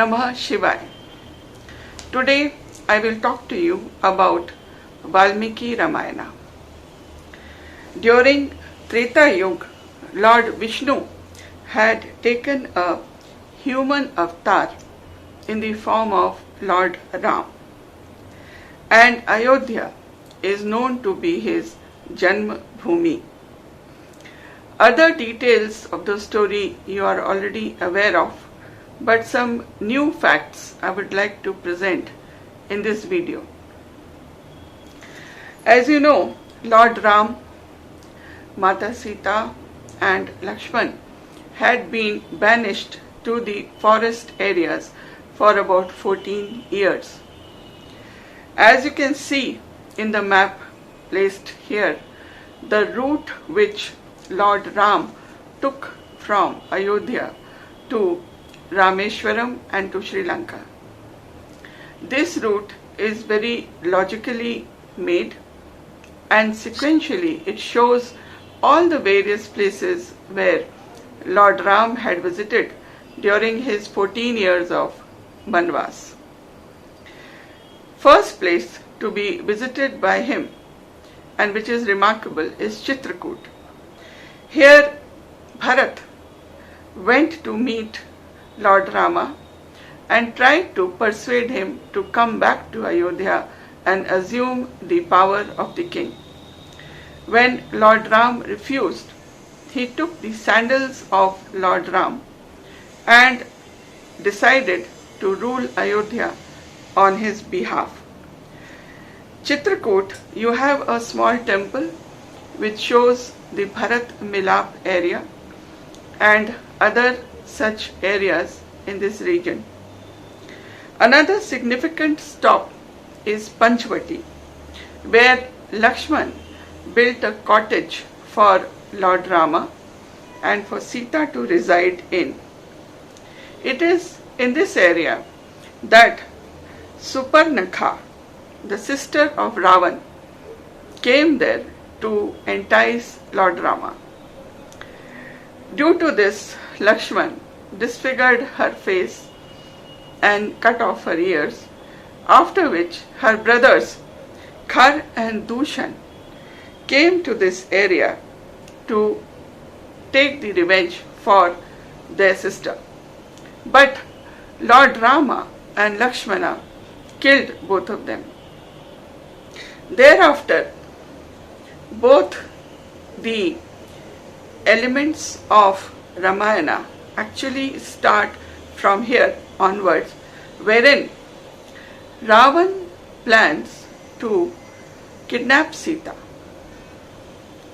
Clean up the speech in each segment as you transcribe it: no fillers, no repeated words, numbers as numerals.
Namah Shivaya. Today I will talk to you about Valmiki Ramayana. During Treta Yuga, Lord Vishnu had taken a human avatar in the form of Lord Ram, and Ayodhya is known to be his Janma Bhumi. Other details of the story you are already aware of, but some new facts I would like to present in this video. As you know, Lord Ram, Mata Sita and Lakshman had been banished to the forest areas for about 14 years. As you can see in the map placed here, the route which Lord Ram took from Ayodhya to Rameshwaram and to Sri Lanka. This route is very logically made, and sequentially it shows all the various places where Lord Ram had visited during his 14 years of Banvas. First place to be visited by him, and which is remarkable, is Chitrakoot. Here Bharat went to meet Lord Rama and tried to persuade him to come back to Ayodhya and assume the power of the king. When Lord Ram refused, he took the sandals of Lord Ram and decided to rule Ayodhya on his behalf. Chitrakoot, you have a small temple which shows the Bharat Milap area and other such areas in this region. Another significant stop is Panchvati, where Lakshman built a cottage for Lord Rama and for Sita to reside in. It is in this area that Suparnakha, the sister of Ravan, came there to entice Lord Rama. Due to this, Lakshman disfigured her face and cut off her ears, after which her brothers Khar and Dushan came to this area to take the revenge for their sister. But Lord Rama and Lakshmana killed both of them. Thereafter, both the elements of Ramayana actually start from here onwards, wherein Ravan plans to kidnap Sita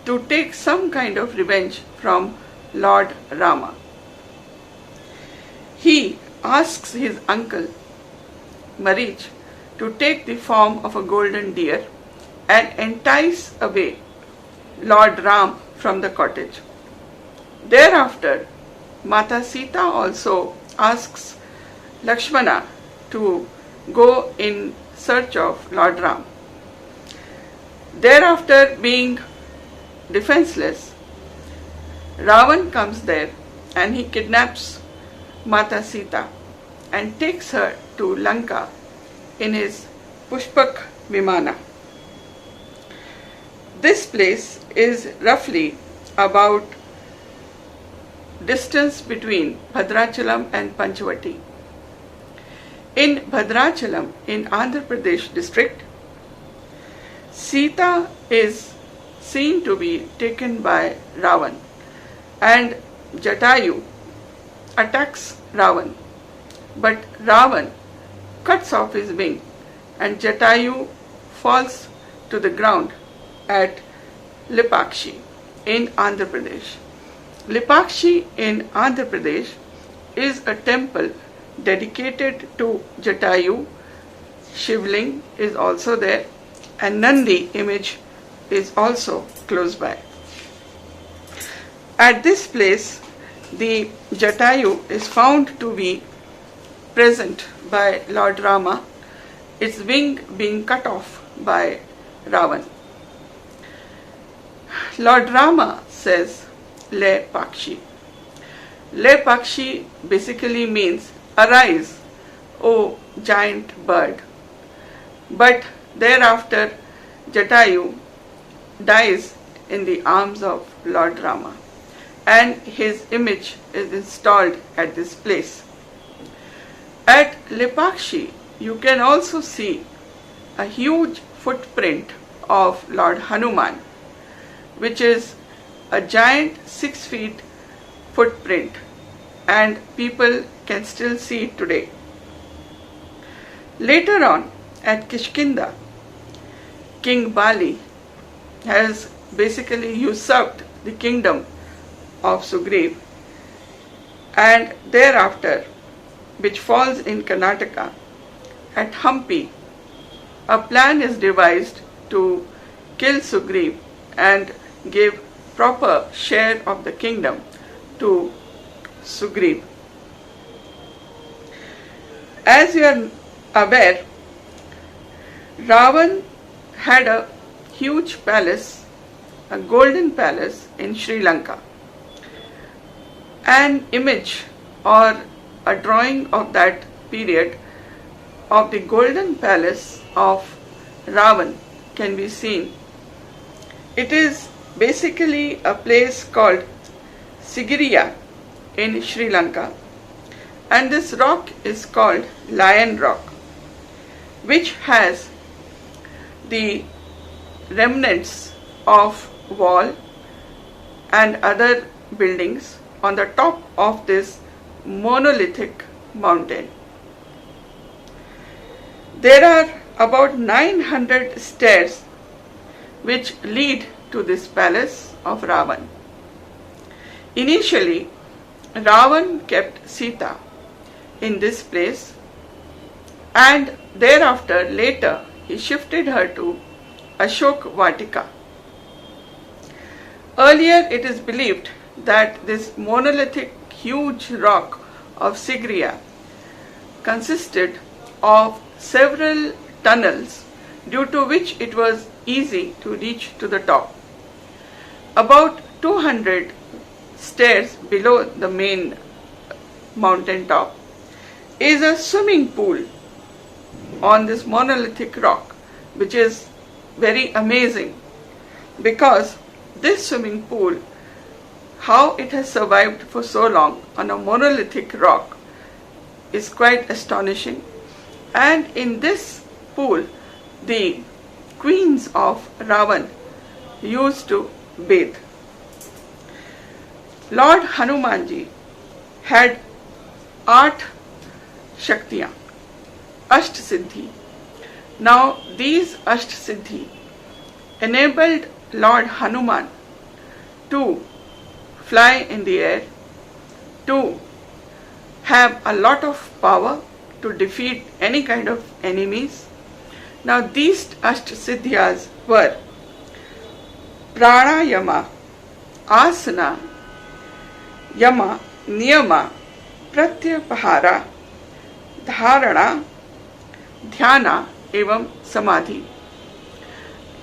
to take some kind of revenge from Lord Rama. He asks his uncle Marich to take the form of a golden deer and entice away Lord Ram from the cottage. Thereafter, Mata Sita also asks Lakshmana to go in search of Lord Ram. Thereafter, being defenseless, Ravan comes there and he kidnaps Mata Sita and takes her to Lanka in his Pushpak Vimana. This place is roughly about distance between Bhadrachalam and Panchvati. In Bhadrachalam, in Andhra Pradesh district, Sita is seen to be taken by Ravan, and Jatayu attacks Ravan, but Ravan cuts off his wing and Jatayu falls to the ground at Lipakshi in Andhra Pradesh. Lipakshi in Andhra Pradesh is a temple dedicated to Jatayu. Shivling is also there, and Nandi image is also close by. At this place, the Jatayu is found to be present by Lord Rama, its wing being cut off by Ravan. Lord Rama says, Le Pakshi. Le Pakshi basically means arise, O giant bird. But thereafter Jatayu dies in the arms of Lord Rama, and his image is installed at this place. At Lepakshi, you can also see a huge footprint of Lord Hanuman, which is a giant 6 feet footprint, and people can still see it today. Later on, at Kishkinda, King Bali has basically usurped the kingdom of Sugriv, and thereafter, which falls in Karnataka, at Hampi, a plan is devised to kill Sugriv and give proper share of the kingdom to Sugriv. As you are aware, Ravan had a huge palace, a golden palace in Sri Lanka. An image or a drawing of that period of the golden palace of Ravan can be seen. It is basically a place called Sigiriya in Sri Lanka, and this rock is called Lion Rock, which has the remnants of wall and other buildings on the top of this monolithic mountain. There are about 900 stairs which lead to this palace of Ravan. Initially, Ravan kept Sita in this place, and thereafter, later, he shifted her to Ashok Vatika. Earlier, it is believed that this monolithic huge rock of Sigiriya consisted of several tunnels, due to which it was easy to reach to the top. About 200 stairs below the main mountain top is a swimming pool on this monolithic rock, which is very amazing because this swimming pool, how it has survived for so long on a monolithic rock, is quite astonishing. And in this pool, the queens of Ravan used to bathe. Lord Hanumanji had 8 Shaktiyan, Asht Siddhi. Now these Asht Siddhi enabled Lord Hanuman to fly in the air, to have a lot of power to defeat any kind of enemies. Now these Asht Siddhyas were Pranayama, Asana, Yama, Niyama, Pratyapahara, Dharana, Dhyana, evam Samadhi.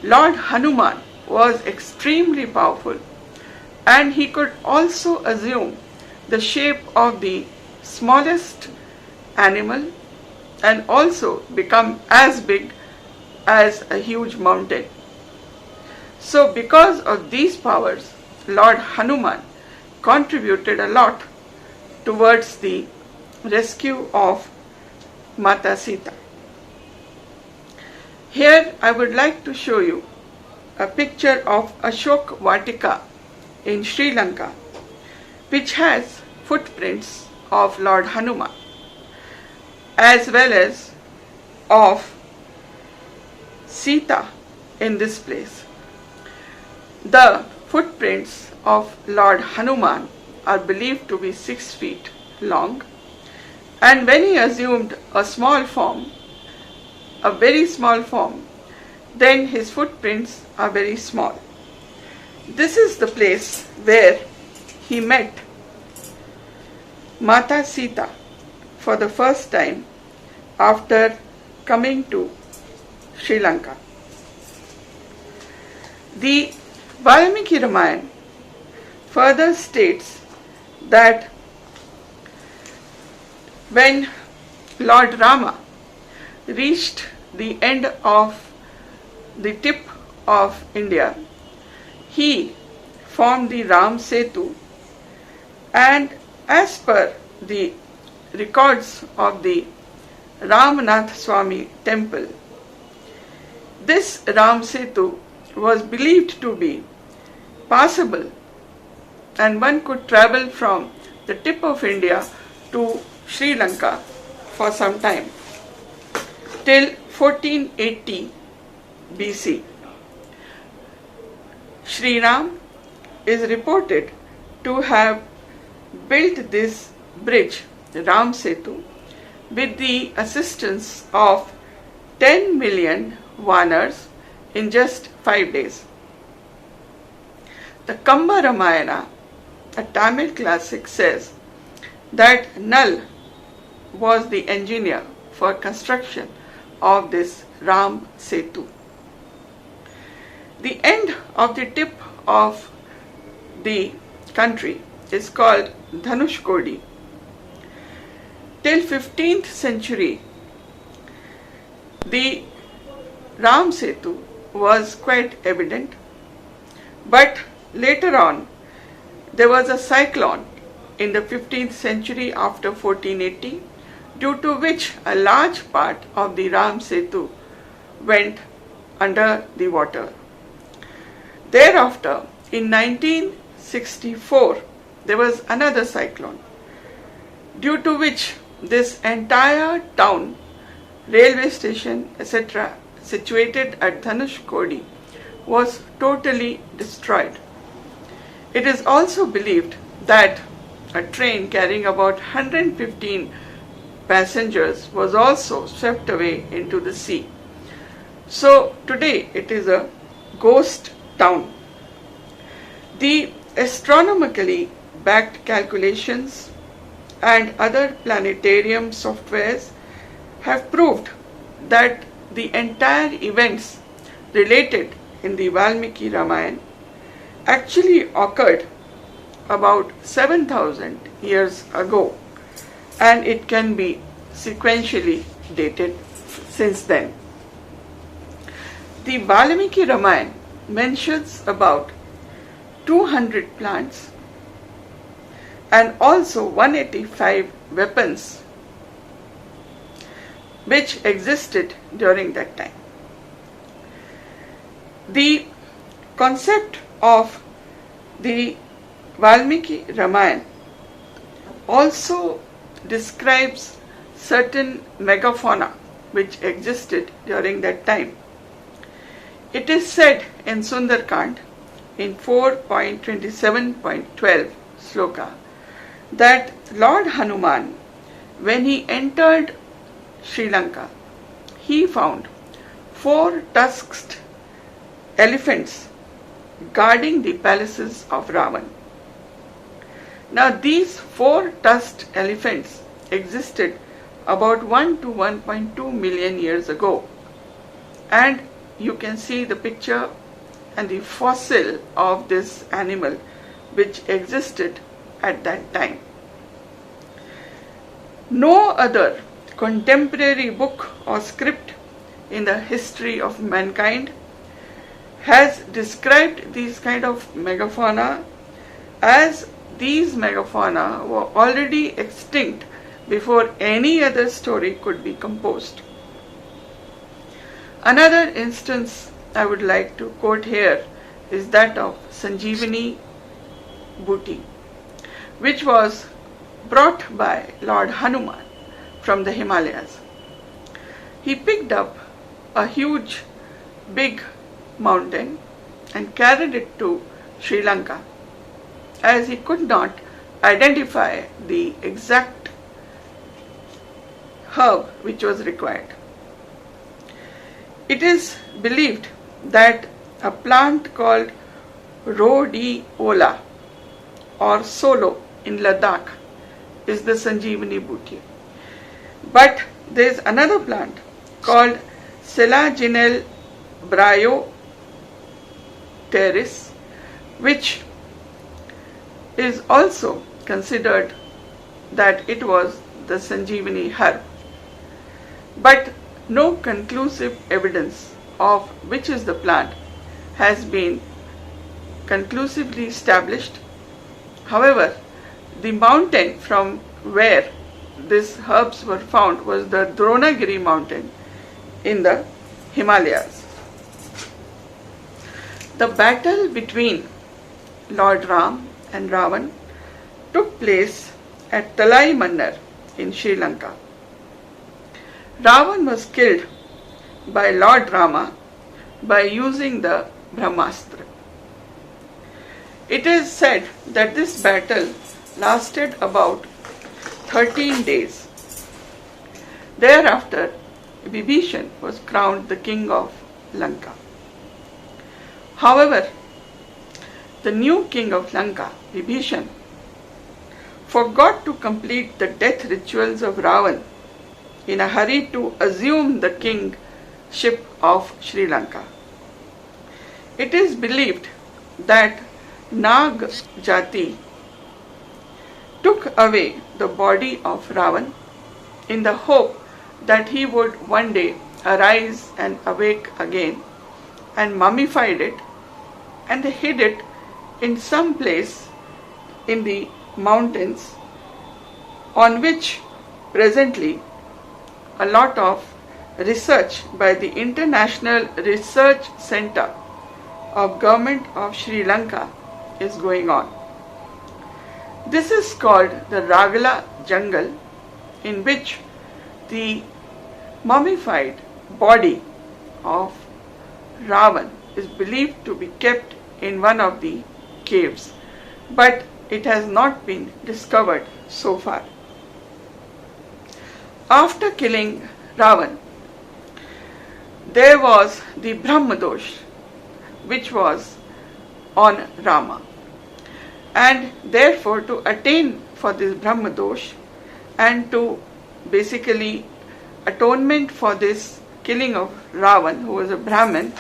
Lord Hanuman was extremely powerful, and he could also assume the shape of the smallest animal and also become as big as a huge mountain. So because of these powers, Lord Hanuman contributed a lot towards the rescue of Mata Sita. Here I would like to show you a picture of Ashok Vatika in Sri Lanka, which has footprints of Lord Hanuman as well as of Sita in this place. The footprints of Lord Hanuman are believed to be 6 feet long, and when he assumed a small form, a very small form, then his footprints are very small. This is the place where he met Mata Sita for the first time after coming to Sri Lanka. The Valmiki Ramayana further states that when Lord Rama reached the end of the tip of India, he formed the Ram Setu, and as per the records of the Ramnath Swami temple, this Ram Setu was believed to be passable and one could travel from the tip of India to Sri Lanka for some time till 1480 BC. Sri Ram is reported to have built this bridge, Ram Setu, with the assistance of 10 million Vanars in just 5 days. The Kamba Ramayana, a Tamil classic, says that Nal was the engineer for construction of this Ram Setu. The end of the tip of the country is called Dhanushkodi. Till 15th century, the Ram Setu was quite evident, but later on there was a cyclone in the 15th century after 1480, due to which a large part of the Ram Setu went under the water. Thereafter, in 1964, there was another cyclone, due to which this entire town, railway station, etc., situated at Dhanushkodi, was totally destroyed. It is also believed that a train carrying about 115 passengers was also swept away into the sea. So today it is a ghost town. The astronomically backed calculations and other planetarium softwares have proved that the entire events related in the Valmiki Ramayan actually occurred about 7,000 years ago, and it can be sequentially dated since then. The Valmiki Ramayan mentions about 200 plants and also 185 weapons which existed during that time. The concept of the Valmiki Ramayan also describes certain megafauna which existed during that time. It is said in Sundarkand in 4.27.12 sloka that Lord Hanuman, when he entered Sri Lanka, he found 4 tusked elephants guarding the palaces of Ravan. Now these 4 tusked elephants existed about 1 to 1.2 million years ago, and you can see the picture and the fossil of this animal which existed at that time. No other contemporary book or script in the history of mankind has described these kind of megafauna, as these megafauna were already extinct before any other story could be composed. Another instance I would like to quote here is that of Sanjeevani booty, which was brought by Lord Hanuman from the Himalayas. He picked up a huge, big mountain and carried it to Sri Lanka, as he could not identify the exact herb which was required. It is believed that a plant called rhodiola or solo in Ladakh is the Sanjeevani booty. But there is another plant called Selaginell bryoteris, which is also considered that it was the Sanjeevani herb. but no conclusive evidence of which is the plant has been conclusively established. However, the mountain from where these herbs were found was the Dronagiri mountain in the Himalayas. The battle between Lord Ram and Ravan took place at Talai Mannar in Sri Lanka. Ravan was killed by Lord Rama by using the Brahmastra. It is said that this battle lasted about 13 days. Thereafter, Vibhishan was crowned the king of Lanka. However, the new king of Lanka, Vibhishan, forgot to complete the death rituals of Ravan in a hurry to assume the kingship of Sri Lanka. It is believed that Nag Jati took away the body of Ravan in the hope that he would one day arise and awake again, and mummified it and hid it in some place in the mountains, on which presently a lot of research by the International Research Center of Government of Sri Lanka is going on. This is called the Ragala jungle, in which the mummified body of Ravan is believed to be kept in one of the caves, but it has not been discovered so far. After killing Ravan, there was the Brahmadosh, which was on Rama, and therefore to attain for this Brahmadosh and to basically atonement for this killing of Ravan, who was a Brahmin,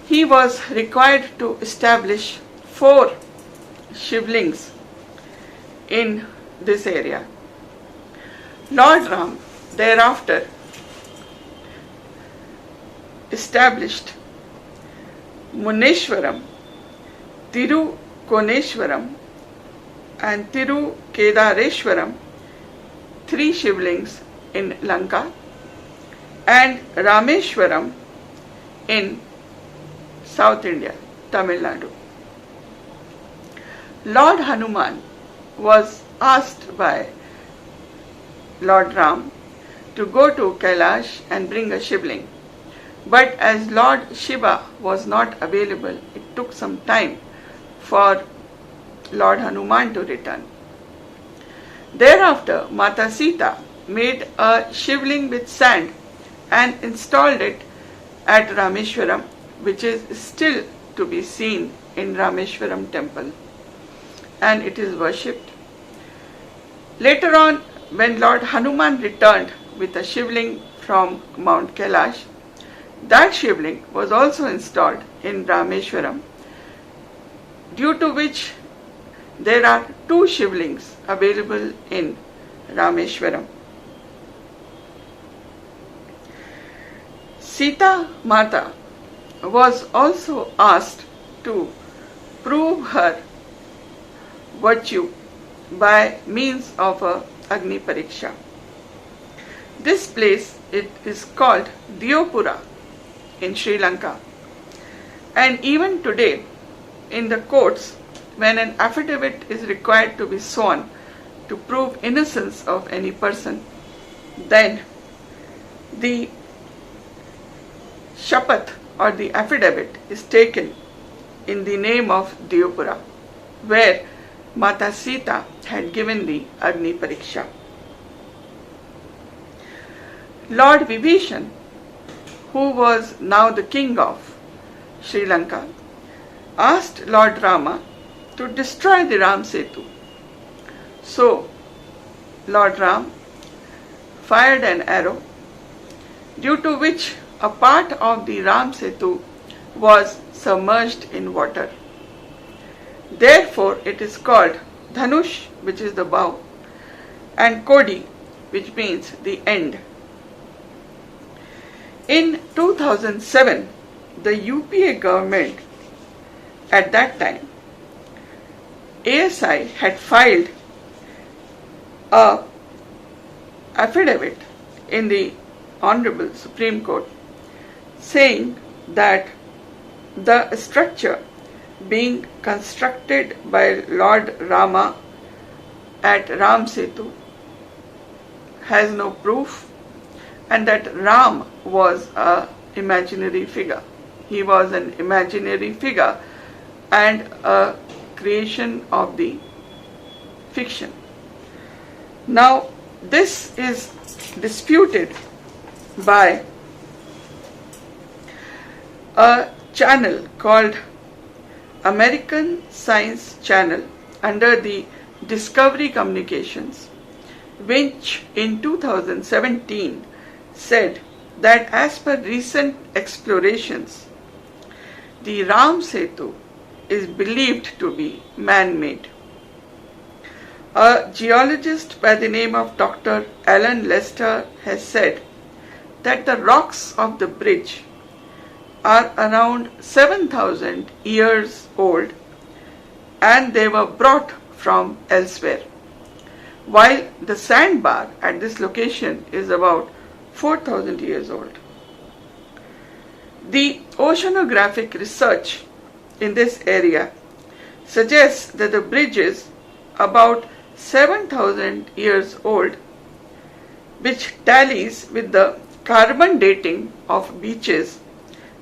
he was required to establish 4 Shivlings in this area. Lord Ram thereafter established Muneshwaram, Tirukoneshwaram and Tirukedareshwaram, 3 Shivlings in Lanka, and Rameshwaram in South India, Tamil Nadu. Lord Hanuman was asked by Lord Ram to go to Kailash and bring a Shivling, but as Lord Shiva was not available, it took some time for Lord Hanuman to return. Thereafter, Mata Sita made a Shivling with sand and installed it at Rameshwaram, which is still to be seen in Rameshwaram temple, and it is worshipped. Later on, when Lord Hanuman returned with a Shivling from Mount Kailash, that Shivling was also installed in Rameshwaram, due to which there are 2 Shivlings available in Rameshwaram. Sita Mata was also asked to prove her virtue by means of a Agni Pariksha. This place, it is called Diopura in Sri Lanka, and even today in the courts, when an affidavit is required to be sworn to prove innocence of any person, then the shapath or the affidavit is taken in the name of Diopura, where Mata Sita had given the Agni Pariksha. Lord Vibhishan, who was now the king of Sri Lanka, asked Lord Rama to destroy the Ram Setu. So, Lord Ram fired an arrow, due to which a part of the Ram Setu was submerged in water. Therefore, it is called Dhanush, which is the bow, and Kodi, which means the end. In 2007, the UPA government at that time, ASI had filed a affidavit in the Honorable Supreme Court saying that the structure being constructed by Lord Rama at Ram Setu has no proof, and that Ram was an imaginary figure. He was an imaginary figure and a creation of the fiction. Now, this is disputed by a channel called American Science Channel under the Discovery Communications, which in 2017 said that as per recent explorations, the Ram Setu is believed to be man-made. A geologist by the name of Dr. Alan Lester has said that the rocks of the bridge are around 7,000 years old and they were brought from elsewhere, while the sandbar at this location is about 4,000 years old. The oceanographic research in this area suggests that the bridge is about 7,000 years old, which tallies with the carbon dating of beaches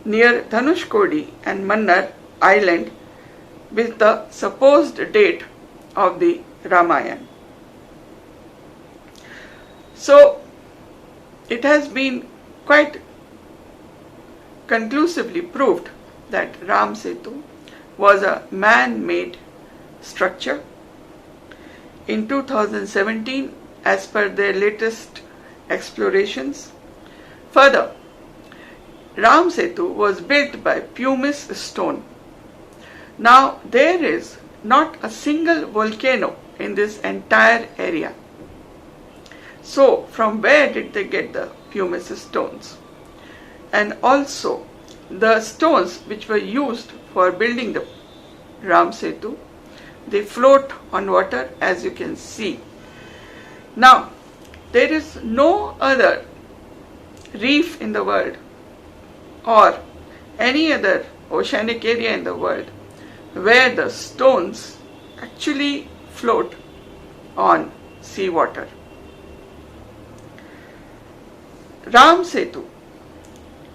near Dhanushkodi and Mannar Island with the supposed date of the Ramayan. So, it has been quite conclusively proved that Ram Setu was a man-made structure. In 2017, as per their latest explorations. Further, Ram Setu was built by pumice stone. Now, there is not a single volcano in this entire area. So, from where did they get the pumice stones? And also, the stones which were used for building the Ram Setu, they float on water, as you can see. Now, there is no other reef in the world or any other oceanic area in the world where the stones actually float on seawater. Ram Setu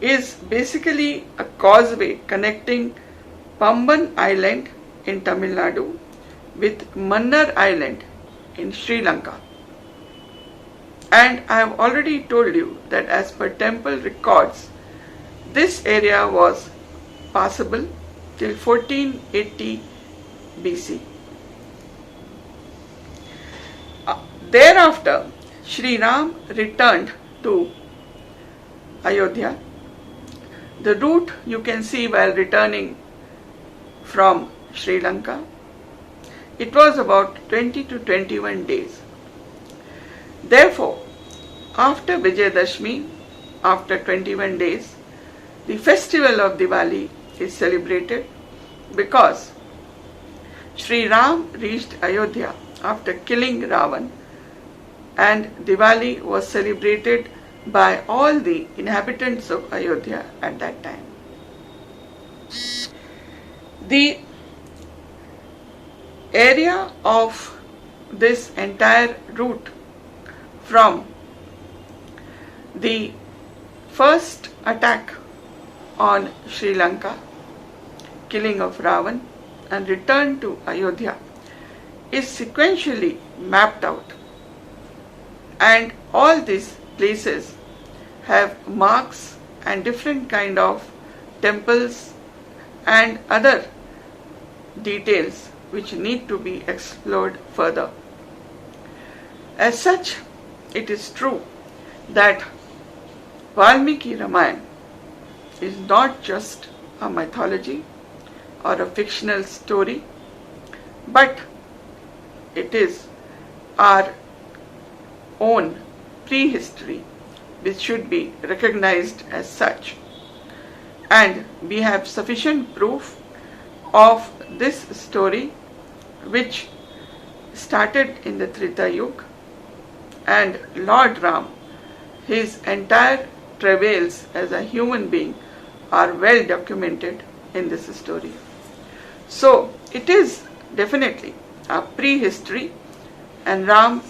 is basically a causeway connecting Pamban Island in Tamil Nadu with Mannar Island in Sri Lanka. And I have already told you that as per temple records, this area was passable till 1480 BC. Thereafter, Sri Ram returned to Ayodhya. The route you can see while returning from Sri Lanka, it was about 20 to 21 days. Therefore, after Vijayadashmi, after 21 days, the festival of Diwali is celebrated because Sri Ram reached Ayodhya after killing Ravan, and Diwali was celebrated by all the inhabitants of Ayodhya at that time. The area of this entire route from the first attack on Sri Lanka, killing of Ravan, and return to Ayodhya is sequentially mapped out, and all these places have marks and different kind of temples and other details which need to be explored further. As such, it is true that Valmiki Ramayan is not just a mythology or a fictional story, but it is our own prehistory which should be recognized as such. And we have sufficient proof of this story, which started in the Treta Yuga, and Lord Ram, his entire travails as a human being are well documented in this story. So it is definitely a prehistory, and Ram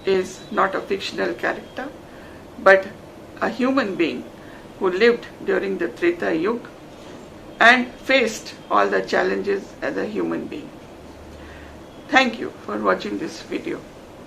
is not a fictional character, but a human being who lived during the Treta Yuga and faced all the challenges as a human being. Thank you for watching this video.